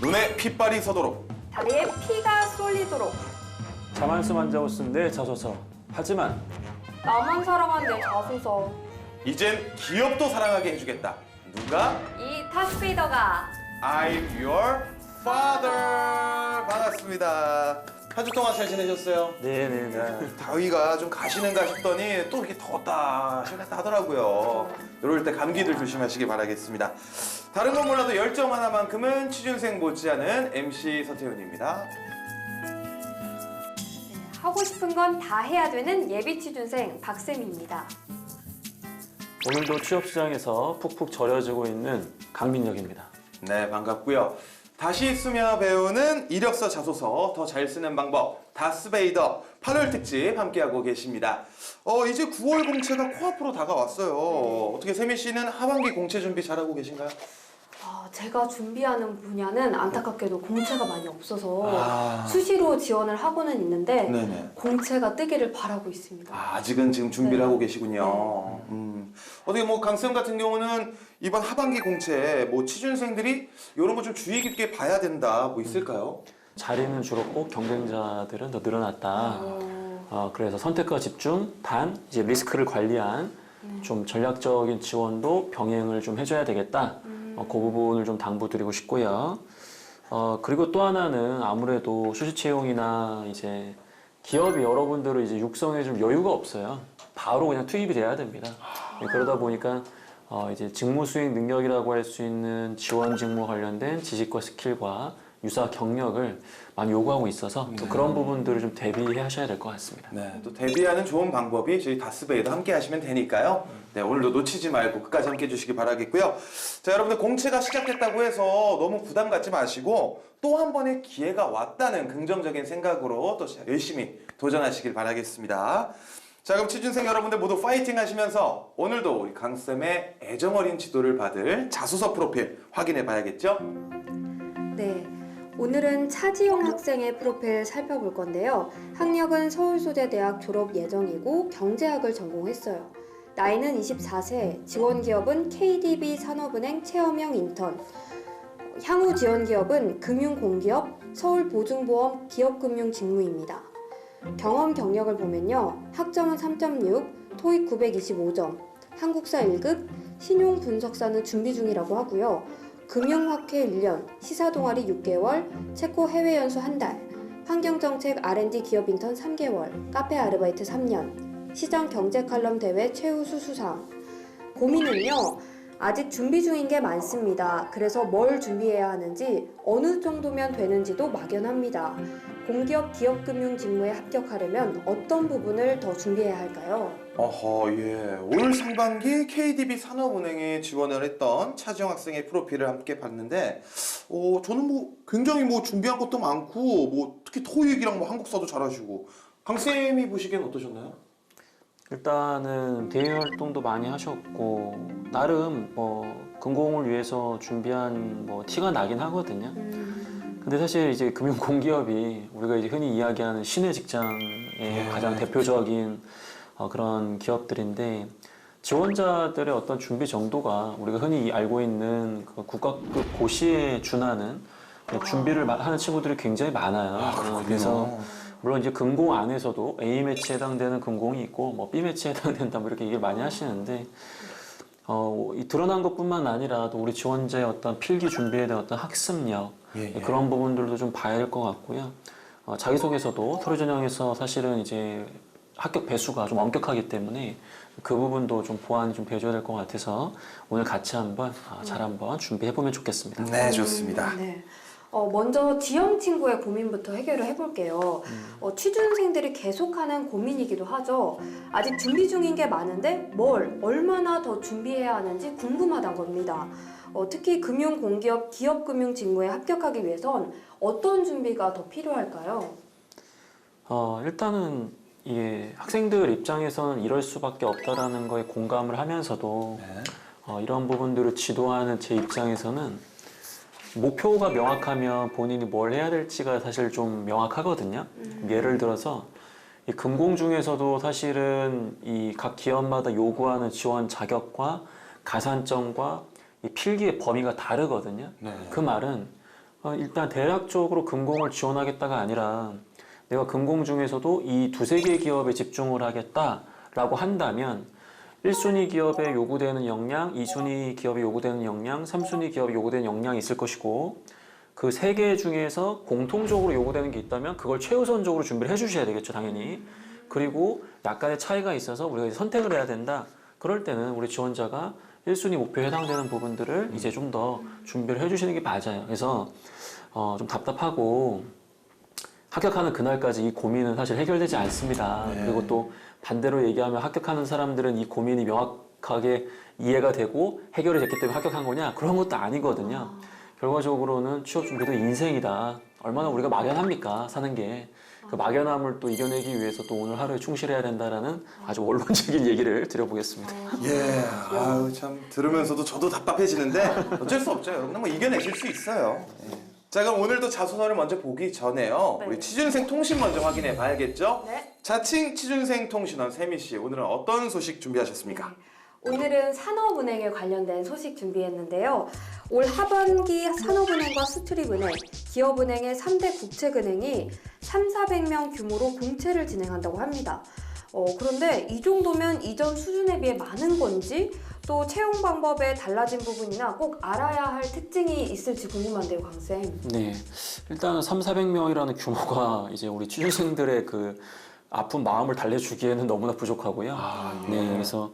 눈에 핏발이 서도록. 다리에 피가 쏠리도록. 자만수만 자고 쓴 내 자소서. 하지만 나만 사랑한 내 자소서. 이젠 기업도 사랑하게 해주겠다. 누가? 이 다스베이더가. I'm your father. 반갑습니다. 한 주 동안 잘 지내셨어요? 네네네. 다위가 좀 가시는가 싶더니 또 이렇게 더웠다 시원했다 하더라고요. 이럴 때 감기들 조심하시기 바라겠습니다. 다른 건 몰라도 열정 하나만큼은 취준생 못지않은 MC 서태훈입니다. 하고 싶은 건 다 해야 되는 예비 취준생 박쌤입니다. 오늘도 취업시장에서 푹푹 절여지고 있는 강민혁입니다. 네, 반갑고요. 다시 쓰며 배우는 이력서 자소서 더 잘 쓰는 방법 다스베이더 8월 특집 함께하고 계십니다. 이제 9월 공채가 코앞으로 다가왔어요. 어떻게 세미 씨는 하반기 공채 준비 잘하고 계신가요? 제가 준비하는 분야는 안타깝게도 공채가 많이 없어서 아. 수시로 지원을 하고는 있는데 네네. 공채가 뜨기를 바라고 있습니다. 아직은 지금 준비를 네. 하고 계시군요. 어떻게 뭐 강쌤 같은 경우는 이번 하반기 공채 뭐 취준생들이 이런 거 좀 주의 깊게 봐야 된다 뭐 있을까요? 자리는 줄었고 경쟁자들은 더 늘어났다. 그래서 선택과 집중, 단 이제 리스크를 관리한 좀 전략적인 지원도 병행을 좀 해줘야 되겠다. 그 부분을 좀 당부드리고 싶고요. 그리고 또 하나는 아무래도 수시 채용이나 이제 기업이 여러분들을 이제 육성에 좀 여유가 없어요. 바로 그냥 투입이 돼야 됩니다. 그러다 보니까 이제 직무 수행 능력이라고 할 수 있는 지원 직무 관련된 지식과 스킬과 유사 경력을 많이 요구하고 있어서 또 그런 부분들을 좀 대비해 하셔야 될 것 같습니다. 네, 또 데뷔하는 좋은 방법이 저희 다스베이도 함께 하시면 되니까요. 네, 오늘도 놓치지 말고 끝까지 함께 해주시기 바라겠고요. 자, 여러분들 공채가 시작됐다고 해서 너무 부담 갖지 마시고 또 한 번의 기회가 왔다는 긍정적인 생각으로 또 열심히 도전하시길 바라겠습니다. 자, 그럼 취준생 여러분들 모두 파이팅 하시면서 오늘도 우리 강쌤의 애정어린 지도를 받을 자소서 프로필 확인해 봐야겠죠? 네, 오늘은 차지용 학생의 프로필 살펴볼 건데요. 학력은 서울소재대학 졸업 예정이고 경제학을 전공했어요. 나이는 24세, 지원 기업은 KDB 산업은행 체험형 인턴, 향후 지원 기업은 금융공기업, 서울보증보험 기업금융 직무입니다. 경험 경력을 보면요. 학점은 3.6, 토익 925점, 한국사 1급, 신용 분석사는 준비 중이라고 하고요. 금융학회 1년, 시사동아리 6개월, 체코 해외 연수 1달, 환경정책 R&D 기업 인턴 3개월, 카페 아르바이트 3년, 시장 경제 칼럼 대회 최우수 수상. 고민은요. 아직 준비 중인 게 많습니다. 그래서 뭘 준비해야 하는지 어느 정도면 되는지도 막연합니다. 공기업 기업금융 직무에 합격하려면 어떤 부분을 더 준비해야 할까요? 예. 올 상반기 KDB 산업은행에 지원을 했던 차지영 학생의 프로필을 함께 봤는데, 저는 뭐 굉장히 뭐 준비한 것도 많고, 뭐 특히 토익이랑 뭐 한국사도 잘하시고, 강쌤이 보시기엔 어떠셨나요? 일단은 대외 활동도 많이 하셨고 나름 뭐 금공을 위해서 준비한 뭐 티가 나긴 하거든요. 근데 사실 이제 금융공기업이 우리가 이제 흔히 이야기하는 신의 직장의 가장 대표적인 그런 기업들인데 지원자들의 어떤 준비 정도가 우리가 흔히 알고 있는 그 국가급 고시에 준하는 준비를 하는 친구들이 굉장히 많아요. 그래서 물론 이제 금공 안에서도 A 매치에 해당되는 금공이 있고 뭐 B 매치에 해당된다 뭐 이렇게 얘기를 많이 하시는데 이 드러난 것뿐만 아니라 또 우리 지원자의 어떤 필기 준비에 대한 어떤 학습력 그런 부분들도 좀 봐야 될 것 같고요. 자기소개서도 서류 전형에서 사실은 이제 합격 배수가 좀 엄격하기 때문에 그 부분도 좀 보완이 좀 돼줘야 될 것 같아서 오늘 같이 한번 잘 한번 준비해 보면 좋겠습니다. 네, 좋습니다. 네. 먼저 지영 친구의 고민부터 해결을 해볼게요. 취준생들이 계속하는 고민이기도 하죠. 아직 준비 중인 게 많은데 뭘 얼마나 더 준비해야 하는지 궁금하단 겁니다. 특히 금융공기업 기업금융 직무에 합격하기 위해선 어떤 준비가 더 필요할까요? 일단은 이게 학생들 입장에서는 이럴 수밖에 없다라는 거에 공감을 하면서도 이런 부분들을 지도하는 제 입장에서는 목표가 명확하면 본인이 뭘 해야 될지가 사실 좀 명확하거든요. 예를 들어서 이 금공 중에서도 사실은 이 각 기업마다 요구하는 지원 자격과 가산점과 이 필기의 범위가 다르거든요. 그 말은 일단 대략적으로 금공을 지원하겠다가 아니라 내가 금공 중에서도 이 두세 개 기업에 집중을 하겠다라고 한다면 1순위 기업에 요구되는 역량, 2순위 기업에 요구되는 역량, 3순위 기업에 요구되는 역량이 있을 것이고 그 세 개 중에서 공통적으로 요구되는 게 있다면 그걸 최우선적으로 준비를 해주셔야 되겠죠, 당연히. 그리고 약간의 차이가 있어서 우리가 이제 선택을 해야 된다. 그럴 때는 우리 지원자가 1순위 목표에 해당되는 부분들을 이제 좀 더 준비를 해주시는 게 맞아요. 그래서 좀 답답하고 합격하는 그날까지 이 고민은 사실 해결되지 않습니다. 네. 그리고 또 반대로 얘기하면 합격하는 사람들은 이 고민이 명확하게 이해가 되고 해결이 됐기 때문에 합격한 거냐? 그런 것도 아니거든요. 결과적으로는 취업 준비도 인생이다. 얼마나 우리가 막연합니까? 사는 게. 그 막연함을 또 이겨내기 위해서 또 오늘 하루에 충실해야 된다라는 아주 원론적인 얘기를 드려보겠습니다. 예, 아유 참 들으면서도 저도 답답해지는데 어쩔 수 없죠. 여러분 뭐 이겨내실 수 있어요. 예. 자 그럼 오늘도 자소서를 먼저 보기 전에요. 네. 우리 취준생 통신 먼저 확인해 봐야겠죠? 네. 자칭 취준생 통신원 세미 씨 오늘은 어떤 소식 준비하셨습니까? 오늘은 산업은행에 관련된 소식 준비했는데요. 올 하반기 산업은행과 스트립은행, 기업은행의 3대 국책은행이 3,400명 규모로 공채를 진행한다고 합니다. 그런데 이 정도면 이전 수준에 비해 많은 건지 또 채용 방법에 달라진 부분이나 꼭 알아야 할 특징이 있을지 궁금한데요, 강쌤. 네. 일단은 3,400명이라는 규모가 이제 우리 취준생들의 그 아픈 마음을 달래주기에는 너무나 부족하고요. 예. 네. 그래서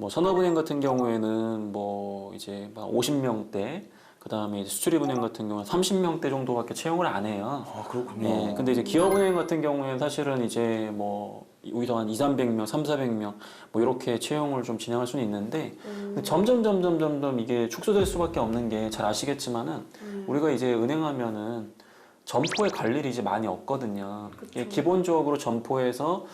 뭐 산업은행 같은 경우에는 뭐 이제 50명대, 그 다음에 스트립은행 같은 경우는 30명대 정도밖에 채용을 안 해요. 아 그렇군요. 네, 근데 이제 기업은행 같은 경우에는 사실은 이제 뭐 오히려 한 200~300명, 300~400명 뭐 이렇게 채용을 좀 진행할 수는 있는데 점점 이게 축소될 수밖에 없는 게 잘 아시겠지만은 우리가 이제 은행하면은 점포에 갈 일이 이제 많이 없거든요. 이게 기본적으로 점포에서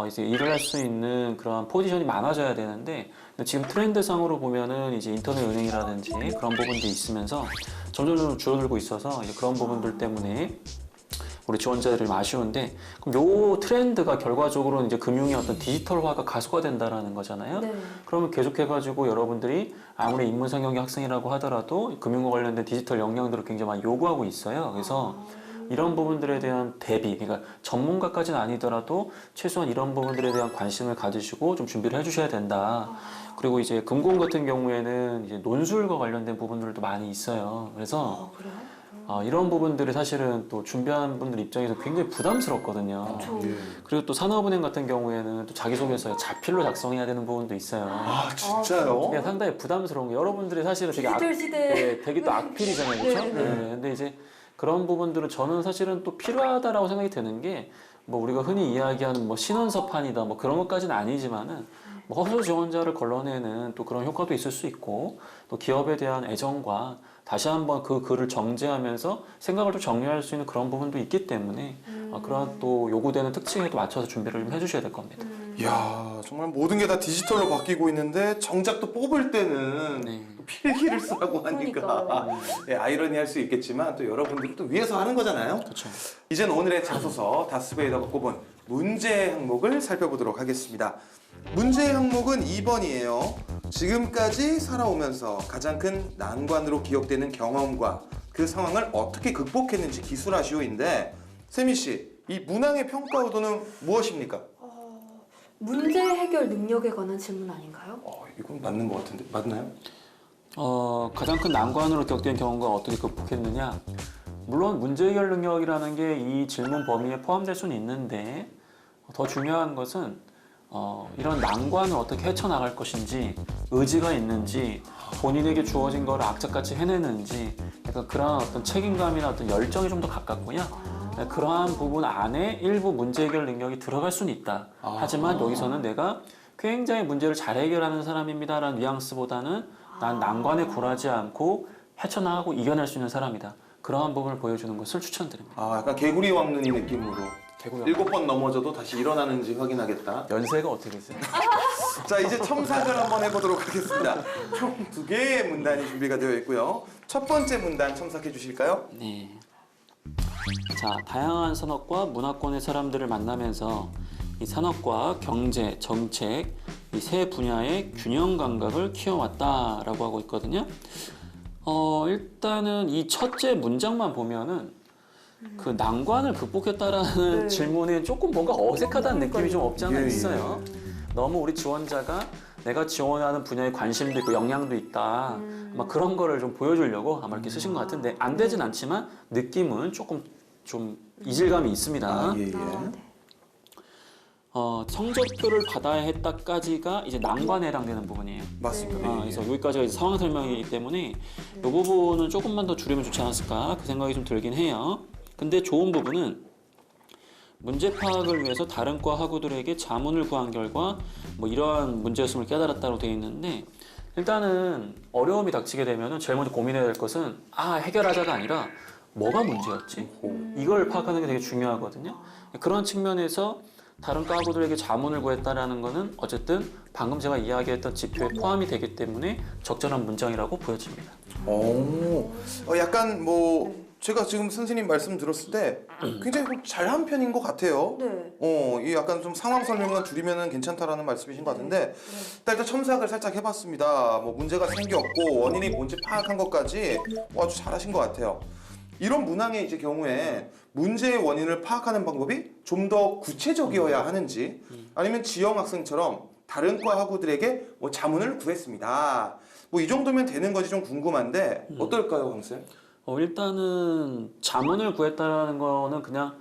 이제 일을 할 수 있는 그런 포지션이 많아져야 되는데 지금 트렌드상으로 보면은 이제 인터넷 은행이라든지 그런 부분들이 있으면서 점점 줄어들고 있어서 이제 그런 부분들 때문에 우리 지원자들이 좀 아쉬운데 그럼 요 트렌드가 결과적으로는 이제 금융의 어떤 디지털화가 가속화 된다라는 거잖아요. 네. 그러면 계속해가지고 여러분들이 아무리 인문상경기 학생이라고 하더라도 금융과 관련된 디지털 역량들을 굉장히 많이 요구하고 있어요. 그래서 이런 부분들에 대한 대비, 그러니까 전문가까지는 아니더라도 최소한 이런 부분들에 대한 관심을 가지시고 좀 준비를 해주셔야 된다. 그리고 이제 금공 같은 경우에는 이제 논술과 관련된 부분들도 많이 있어요. 그래서 그래요? 이런 부분들이 사실은 또 준비하는 분들 입장에서 굉장히 부담스럽거든요. 예. 그리고 또 산업은행 같은 경우에는 또 자기소개서에 자필로 작성해야 되는 부분도 있어요. 아 진짜요? 그게 상당히 부담스러운 게 여러분들이 사실은 되게 디지털 시대. 네, 되게 또 악필이잖아요, 그렇죠? 네, 네, 네. 근데 이제 그런 부분들은 저는 사실은 또 필요하다라고 생각이 드는 게 뭐 우리가 흔히 이야기하는 뭐 신원서판이다 뭐 그런 것까지는 아니지만은 뭐 허수 지원자를 걸러내는 또 그런 효과도 있을 수 있고 또 기업에 대한 애정과 다시 한번 그 글을 정제하면서 생각을 좀 정리할 수 있는 그런 부분도 있기 때문에 그런 또 요구되는 특징에 또 맞춰서 준비를 좀 해주셔야 될 겁니다. 이야 정말 모든 게 다 디지털로 바뀌고 있는데 정작 또 뽑을 때는 네. 또 필기를 쓰라고 하니까 그러니까요. 예, 아이러니할 수 있겠지만 또 여러분들이 또 위해서 하는 거잖아요. 그렇죠. 이젠 오늘의 자소서 다스베이더가 꼽은 문제 항목을 살펴보도록 하겠습니다. 문제 항목은 2번이에요. 지금까지 살아오면서 가장 큰 난관으로 기억되는 경험과 그 상황을 어떻게 극복했는지 기술하시오인데 세미 씨, 이 문항의 평가 의도는 무엇입니까? 문제 해결 능력에 관한 질문 아닌가요? 이건 맞는 것 같은데 맞나요? 가장 큰 난관으로 기억된 경험과 어떻게 극복했느냐? 물론 문제 해결 능력이라는 게 이 질문 범위에 포함될 수는 있는데 더 중요한 것은 이런 난관을 어떻게 헤쳐나갈 것인지 의지가 있는지 본인에게 주어진 거를 악착같이 해내는지 약간 그런 어떤 책임감이나 어떤 열정이 좀 더 가깝고요. 그러한 부분 안에 일부 문제 해결 능력이 들어갈 수는 있다. 하지만 여기서는 내가 굉장히 문제를 잘 해결하는 사람입니다라는 뉘앙스보다는 난 난관에 굴하지 않고 헤쳐나가고 이겨낼 수 있는 사람이다. 그러한 부분을 보여주는 것을 추천드립니다. 약간 개구리 왕눈이 느낌으로 개구리 7번 넘어져도 다시 일어나는지 확인하겠다. 연세가 어떻게 되세요? 자 이제 첨삭을 한번 해보도록 하겠습니다. 총 2개의 문단이 준비가 되어 있고요. 첫 번째 문단 첨삭해 주실까요? 네. 자, 다양한 산업과 문화권의 사람들을 만나면서 이 산업과 경제, 정책 이 세 분야의 균형 감각을 키워왔다라고 하고 있거든요. 일단은 이 첫째 문장만 보면은 그 난관을 극복했다라는 네. 질문에 조금 뭔가 어색하다는 느낌이 좀 없지 않아 예, 예. 있어요. 너무 우리 지원자가 내가 지원하는 분야에 관심도 있고 역량도 있다. 아마 그런 거를 좀 보여주려고 아마 이렇게 쓰신 것 같은데 안 되진 않지만 느낌은 조금 좀 이질감이 있습니다. 아, 예, 예. 아, 네. 성적표를 받아야 했다까지가 이제 난관에 해당되는 부분이에요. 맞습니다. 네. 예, 예. 그래서 여기까지가 이제 상황 설명이기 때문에 이 부분은 조금만 더 줄이면 좋지 않았을까 그 생각이 좀 들긴 해요. 근데 좋은 부분은 문제 파악을 위해서 다른 과 학우들에게 자문을 구한 결과 뭐 이러한 문제였음을 깨달았다고 되어 있는데 일단은 어려움이 닥치게 되면 제일 먼저 고민해야 될 것은 해결하자가 아니라 뭐가 문제였지? 이걸 파악하는 게 되게 중요하거든요. 그런 측면에서 다른 과 학우들에게 자문을 구했다라는 거는 어쨌든 방금 제가 이야기했던 지표에 포함이 되기 때문에 적절한 문장이라고 보여집니다. 약간 뭐 네. 제가 지금 선생님 말씀 들었을 때 굉장히 잘한 편인 것 같아요. 네. 이 약간 좀 상황 설명만 줄이면 괜찮다라는 말씀이신 것 같은데 일단 첨삭을 살짝 해봤습니다. 뭐 문제가 생겼고 원인이 뭔지 파악한 것까지 아주 잘하신 것 같아요. 이런 문항의 이제 경우에 문제의 원인을 파악하는 방법이 좀 더 구체적이어야 하는지 아니면 지영 학생처럼 다른 과 학우들에게 뭐 자문을 구했습니다. 뭐 이 정도면 되는 건지 좀 궁금한데 어떨까요, 강쌤? 일단은 자문을 구했다라는 거는 그냥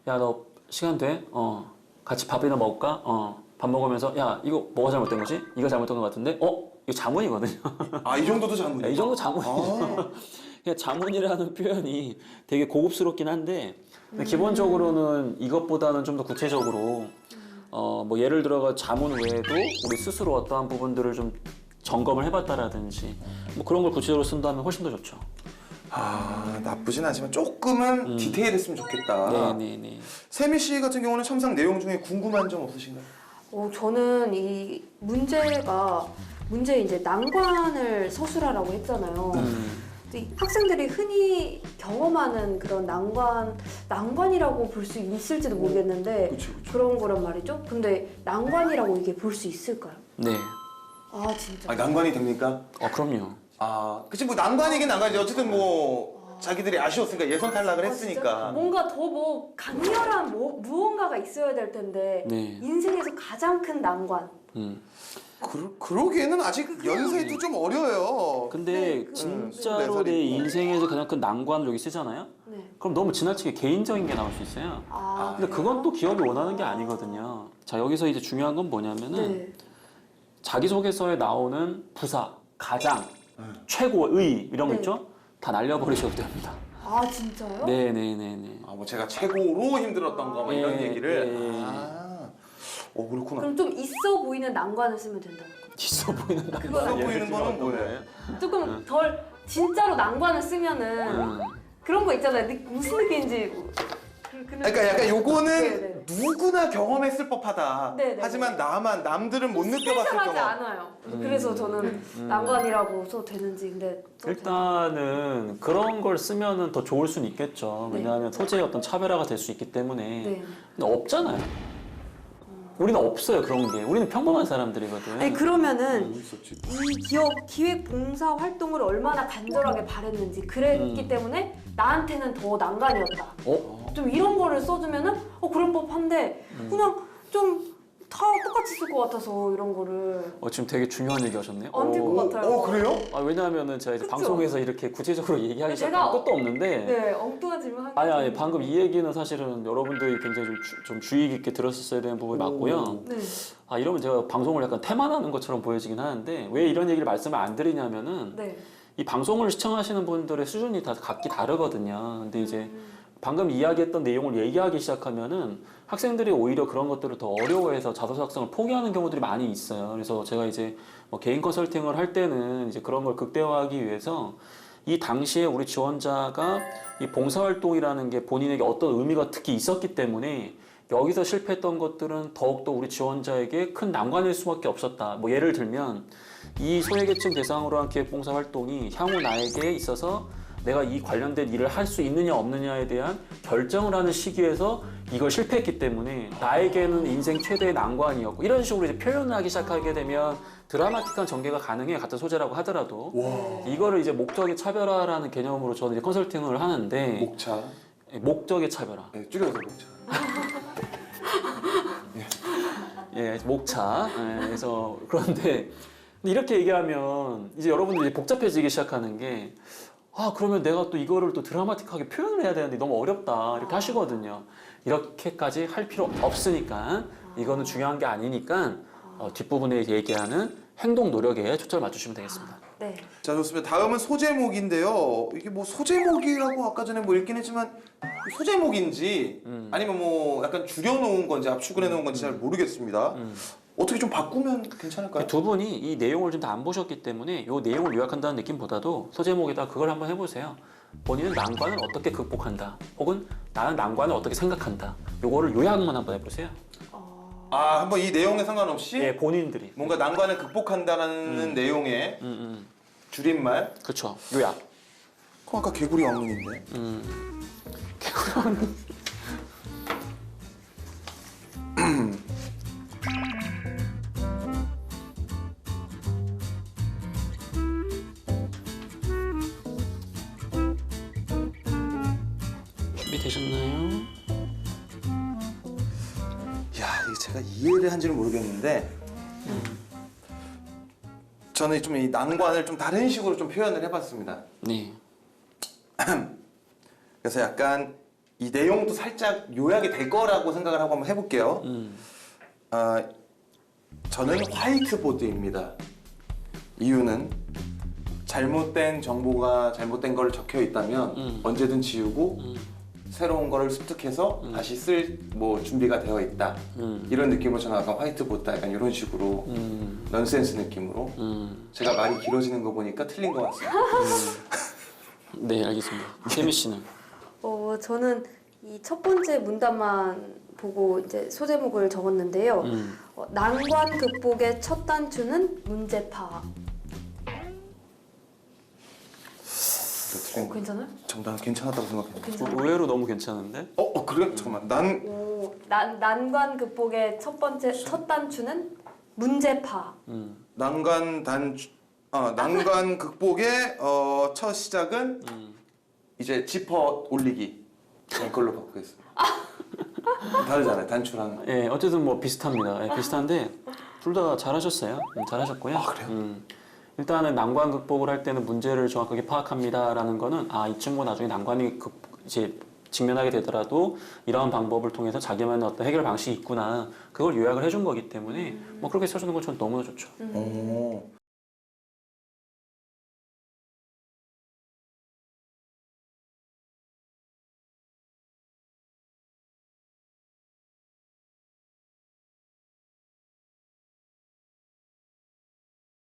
야 너 시간 돼? 같이 밥이나 먹을까? 밥 먹으면서 야 이거 뭐가 잘못된 거지? 이거 잘못된 것 같은데? 이거 자문이거든요. 이 정도도 자문이에요? 이 정도 자문이죠. 그냥 자문이라는 표현이 되게 고급스럽긴 한데 근데 기본적으로는 이것보다는 좀 더 구체적으로 뭐 예를 들어가 자문 외에도 우리 스스로 어떠한 부분들을 좀 점검을 해봤다라든지 뭐 그런 걸 구체적으로 쓴다면 훨씬 더 좋죠. 나쁘진 않지만 조금은 디테일했으면 좋겠다. 네네네. 세미 씨 같은 경우는 첨삭 내용 중에 궁금한 점 없으신가요? 저는 이 문제 이제 난관을 서술하라고 했잖아요. 근데 이 학생들이 흔히 경험하는 그런 난관이라고 볼 수 있을지도 모르겠는데 그쵸. 그런 거란 말이죠. 근데 난관이라고 이게 볼 수 있을까요? 네. 진짜. 난관이 됩니까? 그럼요. 그치 뭐 난관이긴 난관이지. 어쨌든 뭐 자기들이 아쉬웠으니까 예선 탈락을 진짜? 했으니까. 뭔가 더 강렬한 무언가가 있어야 될 텐데 네. 인생에서 가장 큰 난관. 그러기에는 아직 연세도 좀 어려요. 근데 네, 진짜로 24살이고. 내 인생에서 가장 큰 난관을 여기 쓰잖아요? 네. 그럼 너무 지나치게 개인적인 게 나올 수 있어요. 근데 그건 또 기업이 원하는 게 아니거든요. 자, 여기서 이제 중요한 건 뭐냐면은 네. 자기소개서에 나오는 부사, 가장, 최고의 이런 거 네. 있죠? 다 날려버리셔도 됩니다. 진짜요? 네네네네. 뭐 제가 최고로 힘들었던 거 뭐 이런 예, 얘기를. 예. 네. 그렇구나. 그럼 좀 있어 보이는 난관을 쓰면 된다는 거죠. 있어 보이는 그거는 난관. 보이는 거는 뭐예요? 조금 덜 진짜로 난관을 쓰면은 그런 거 있잖아요. 무슨 느낌인지. 그러니까 약간 요거는 네네. 누구나 경험했을 법하다. 네네. 하지만 남들은 못 느껴봤을 스페셜하지 경험. 않아요. 그래서 저는 난관이라고 써도 되는지 근데 일단은 그런 걸 쓰면은 더 좋을 수는 있겠죠. 네. 왜냐하면 소재의 어떤 차별화가 될 수 있기 때문에. 네. 근데 없잖아요. 우리는 없어요 그런 게. 우리는 평범한 사람들이거든. 아니 그러면은 있었지. 이 기업 기획 봉사 활동을 얼마나 간절하게 바랬는지 그랬기 때문에 나한테는 더 난관이었다. 좀 이런 거를 써주면은 그럴 법한데 그냥 좀 다 똑같이 쓸 것 같아서 이런 거를 지금 되게 중요한 얘기 하셨네요. 안 될 것 같아요. 그래요? 왜냐하면은 제가 이제 그쵸? 방송에서 이렇게 구체적으로 얘기하기 제가- 시작하면 끝도 없는데 네 엉뚱한 질문 하기 아니 방금 이 얘기는 사실은 여러분들이 굉장히 좀 주의 깊게 들었었어야 되는 부분이 맞고요. 네. 이러면 제가 방송을 약간 태만하는 것처럼 보여지긴 하는데 왜 이런 얘기를 말씀을 안 드리냐면은 네. 이 방송을 시청하시는 분들의 수준이 다 각기 다르거든요. 근데 이제 방금 이야기했던 내용을 얘기하기 시작하면은 학생들이 오히려 그런 것들을 더 어려워해서 자소 작성을 포기하는 경우들이 많이 있어요. 그래서 제가 이제 뭐 개인 컨설팅을 할 때는 이제 그런 걸 극대화하기 위해서 이 당시에 우리 지원자가 이 봉사활동이라는 게 본인에게 어떤 의미가 특히 있었기 때문에 여기서 실패했던 것들은 더욱더 우리 지원자에게 큰 난관일 수밖에 없었다. 뭐 예를 들면 이 소외계층 대상으로 한 기획봉사활동이 향후 나에게 있어서 내가 이 관련된 일을 할 수 있느냐 없느냐에 대한 결정을 하는 시기에서 이걸 실패했기 때문에 나에게는 인생 최대의 난관이었고 이런 식으로 이제 표현을 하기 시작하게 되면 드라마틱한 전개가 가능해 같은 소재라고 하더라도 와. 이거를 이제 목적의 차별화라는 개념으로 저는 이제 컨설팅을 하는데 목차. 목적의 차별화. 네, 줄여서 목차. 예, 목차. 예, 그래서 그런데 이렇게 얘기하면 이제 여러분들이 이제 복잡해지기 시작하는 게 그러면 내가 또 이거를 또 드라마틱하게 표현을 해야 되는데 너무 어렵다 이렇게 하시거든요. 이렇게까지 할 필요 없으니까 이거는 중요한 게 아니니까 뒷부분에 얘기하는 행동 노력에 초점을 맞추시면 되겠습니다. 네. 자, 좋습니다. 다음은 소제목인데요. 이게 뭐 소제목이라고 아까 전에 뭐 읽긴 했지만 소제목인지 아니면 뭐 약간 줄여놓은 건지 압축을 해놓은 건지 잘 모르겠습니다. 어떻게 좀 바꾸면 괜찮을까요? 두 분이 이 내용을 좀 다 안 보셨기 때문에 이 내용을 요약한다는 느낌보다도 소제목에다 그걸 한번 해보세요. 본인은 난관을 어떻게 극복한다. 혹은 나는 난관을 어떻게 생각한다. 요거를 요약만 한번 해보세요. 아, 한번 이 내용에 상관없이 예, 본인들이. 뭔가 난관을 극복한다는 내용의 줄임말. 그렇죠. 요약. 그럼 아까 개구리 왕눈인데. 준비되셨나요? 야, 이게 제가 이해를 한지는 모르겠는데 저는 좀 이 난관을 좀 다른 식으로 좀 표현을 해봤습니다. 네. 그래서 약간 이 내용도 살짝 요약이 될 거라고 생각을 하고 한번 해볼게요. 저는 화이트보드입니다. 이유는 잘못된 정보가 잘못된 걸 적혀 있다면 언제든 지우고 새로운 거를 습득해서 다시 쓸 뭐 준비가 되어 있다. 이런 느낌으로 저는 약간 화이트보드 약간 이런 식으로 넌센스 느낌으로 제가 말이 길어지는 거 보니까 틀린 것 같습니다. 네, 알겠습니다. 세미 씨는? 저는 이 첫 번째 문단만 보고 이제 소제목을 적었는데요. 난관 극복의 첫 단추는 문제 파악. 틀린 거. 괜찮아요? 정답 괜찮았다고 생각했는데. 괜찮아요? 의외로 너무 괜찮은데? 그래? 잠깐만. 난 난관 극복의 첫 단추는 문제 파악. 난관 극복의 첫 시작은 이제 지퍼 올리기 이걸로 바꾸겠습니다. 다르잖아요, 단추랑. 예, 어쨌든 뭐 비슷합니다. 예, 비슷한데 둘 다 잘하셨어요. 잘하셨고요. 아, 그래요? 일단은 난관 극복을 할 때는 문제를 정확하게 파악합니다라는 거는 이 친구가 나중에 난관이 이제 직면하게 되더라도 이러한 방법을 통해서 자기만의 어떤 해결 방식이 있구나 그걸 요약을 해준 거기 때문에 뭐 그렇게 써주는 건 전 너무나 좋죠. 오.